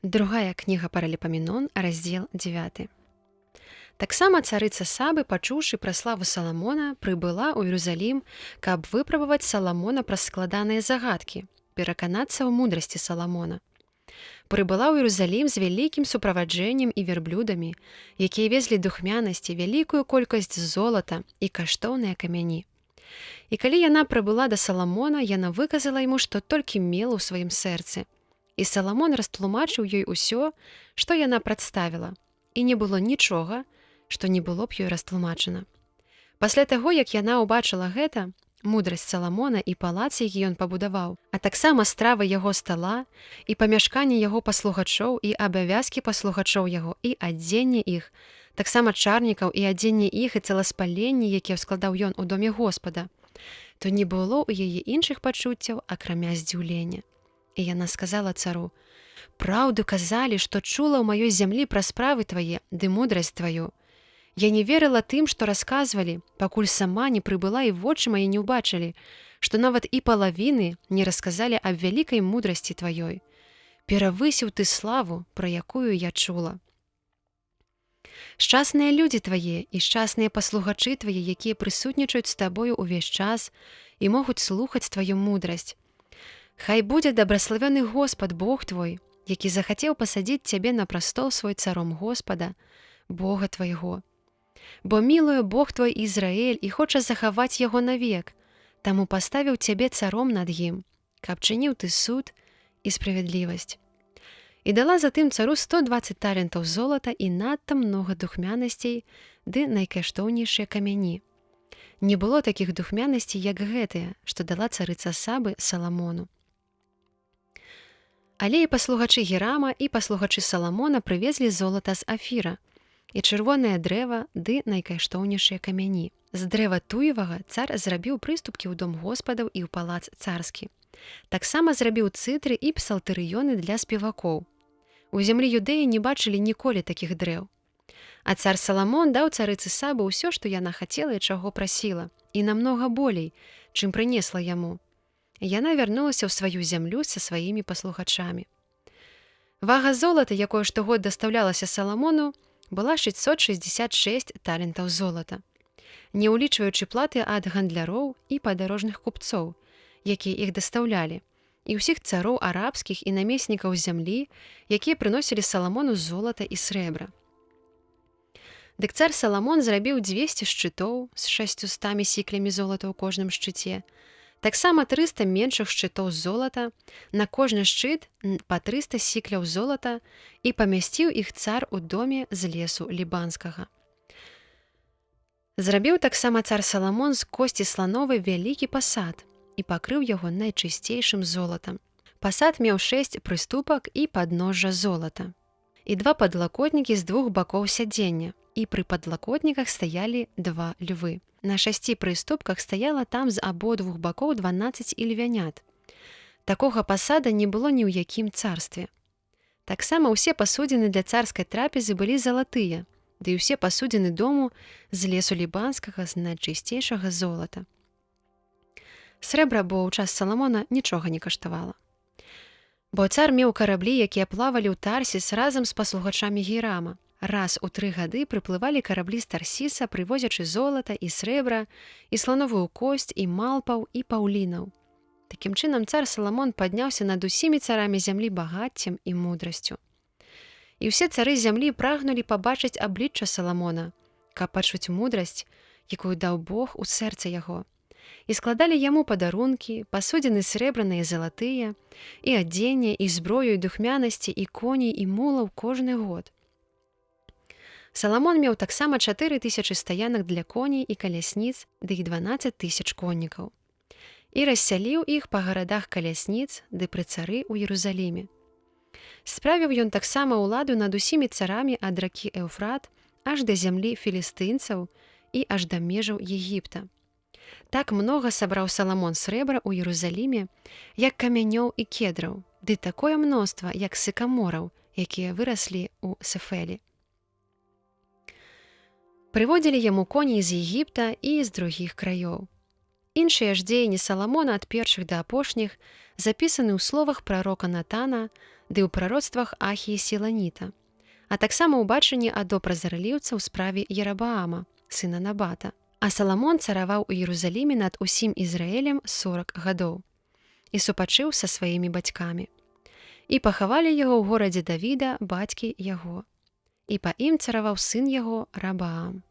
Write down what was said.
Другая кніга Параліпаменон, раздзел 9. Таксама царыца Сабы, пачуўшы пра славу Саламона, прыбыла ў Іерусалім, каб выпрабаваць Саламона праз складаныя загадкі, пераканацца ў мудрасці Саламона. Прыбыла ў Іерусалім з вялікім суправаджэннем і верблюдамі, якія везлі духмянасці, вялікую колькасць золата і каштоўныя камяні. І калі яна прыбыла да Саламона, яна выказала яму, што толькі мела ў сваім сэрцы. І Саламон растлумачыў ёй усё, што яна прадставіла, і не было нічога, што не было б ёй растлумачана. Пасля таго, як яна ўбачыла гэта, мудрасць Саламона і палац, які ён пабудаваў, а таксама стравы яго стала, і памяшканні яго паслугачоў, і абавязкі паслугачоў яго, і адзенне іх, таксама чарнікаў і адзенне іх, і цэласпаленні, якія складаў ён у доме Господа, то не было ў яе іншых пачуццяў, акрамя здзіўлення. І яна сказала цару: «Праўду казалі, што чула ў маёй зямлі пра справы твае, ды мудрасць тваю. Я не верыла тым, што расказвалі, пакуль сама не прыбыла і вочы мае не ўбачылі, што нават і палавіны не расказалі аб вялікай мудрасці тваёй. Перавысіў ты славу, пра якую я чула. Шчасныя людзі твае і шчасныя паслугачы твае, якія прысутнічаюць з табою ўвесь час і могуць слухаць тваю мудрасць. Хай будзе дабраславёны Господ, Бог твой, які захацеў пасадзіць цябе на прастол свой царом Господа, Бога твайго. Бо мілуе Бог твой Ізраэль і хоча захаваць яго навек, таму паставіў цябе царом над ім, каб чыніў ты суд і справядлівасць. І дала затым цару 120 талентаў золата і надта многа духмянасцей ды найкаштоўнейшыя камяні. Не было такіх духмянасцей, як гэтыя, што дала царыца Сабы Саламону. Але і паслугачы Гірама і паслугачы Саламона прывезлі золата з Афіра, і чырвонае дрэва ды найкаштоўнейшыя камяні. З дрэва туевага цар зрабіў прыступкі ў дом Господаў і ў палац царскі. Таксама зрабіў цытры і псалтырыёны для спевакоў. У зямлі Юдэі не бачылі ніколі такіх дрэў. А цар Саламон даў царыцы Сабы ўсё, што яна хацела і чаго прасіла, і намнога болей, чым прынесла яму. Яна вярнулася ў сваю зямлю са сваімі паслугачамі. Вага золата, якое штогод дастаўлялася Саламону, была 666 талентаў золата, не ўлічваючы платы ад гандляроў і падарожных купцоў, якія іх дастаўлялі, і ўсіх цароў арабскіх і намеснікаў зямлі, якія прыносілі Саламону золата і срэбра. Дык цар Саламон зрабіў 200 шчытоў з 600 сіклямі золата ў кожным шчыце, таксама 300 меншых шчытоў з золата, на кожны шчыт па 300 сікляў золата, і памясціў іх цар у доме з лесу лібанскага. Зрабіў таксама цар Саламон з косці слановай вялікі пасад і пакрыў яго найчысцейшым золатам. Пасад меў 6 прыступак і падножжа золата, і 2 падлакотнікі з 2 бакоў сядзення, і пры падлакотніках стаялі 2 львы. На 6 прыступках стаяла там з абодвух бакоў 12 ільвянят. Такога пасада не было ні ў якім царстве. Таксама ўсе пасудзіны для царскай трапезы былі залатыя, ды і ўсе пасудзіны дому з лесу лібанскага з найчысцейшага золата. Срэбра, бо ў час Саламона нічога не каштавала. Бо цар меў караблі, якія плавалі ў Тарсіс разам з паслугачамі Гірама. Раз у 3 гады прыплывалі караблі з Тарсіса, прывозячы золата і срэбра, і слановую косць, і малпаў, і паўлінаў. Такім чынам цар Саламон падняўся над усімі царамі зямлі багаццем і мудрасцю. І ўсе цары зямлі прагнулі пабачыць аблічча Саламона, каб пачуць мудрасць, якую даў Бог у сэрца яго. І складалі яму падарункі, пасудзіны срэбраныя і залатыя, і адзенне, і зброю, і духмянасці, і коней, і мулаў кожны год. Саламон меў таксама 4000 стаянак для коней і калясніц, ды і 12 000 коннікаў. І рассяліў іх па гарадах калясніц ды пры цары ў Іерусаліме. Справіў ён таксама ўладу над усімі царамі ад ракі Эўфрат аж да зямлі філістынцаў і аж да межаў Егіпта. Так многа сабраў Саламон срэбра ў Іерусаліме, як камянёў і кедраў, ды такое мноства, як сыкамораў, якія выраслі ў Сефелі. Прыводзілі яму коней з Егіпта і з другіх краёў. Іншыя ж дзеянні Саламона ад першых да апошніх запісаны ў словах прарока Натана ды ў прароцтвах Ахіі Сіланіта, а таксама ў бачанні Адо празарліўца ў справе Ерабаама, сына Набата. А Саламон цараваў у Іерусаліме над усім Ізраэлем 40 гадоў і супачыў са сваімі бацькамі. І пахавалі яго ў горадзе Давіда, бацькі яго. І па ім цараваў сын яго Рабаам.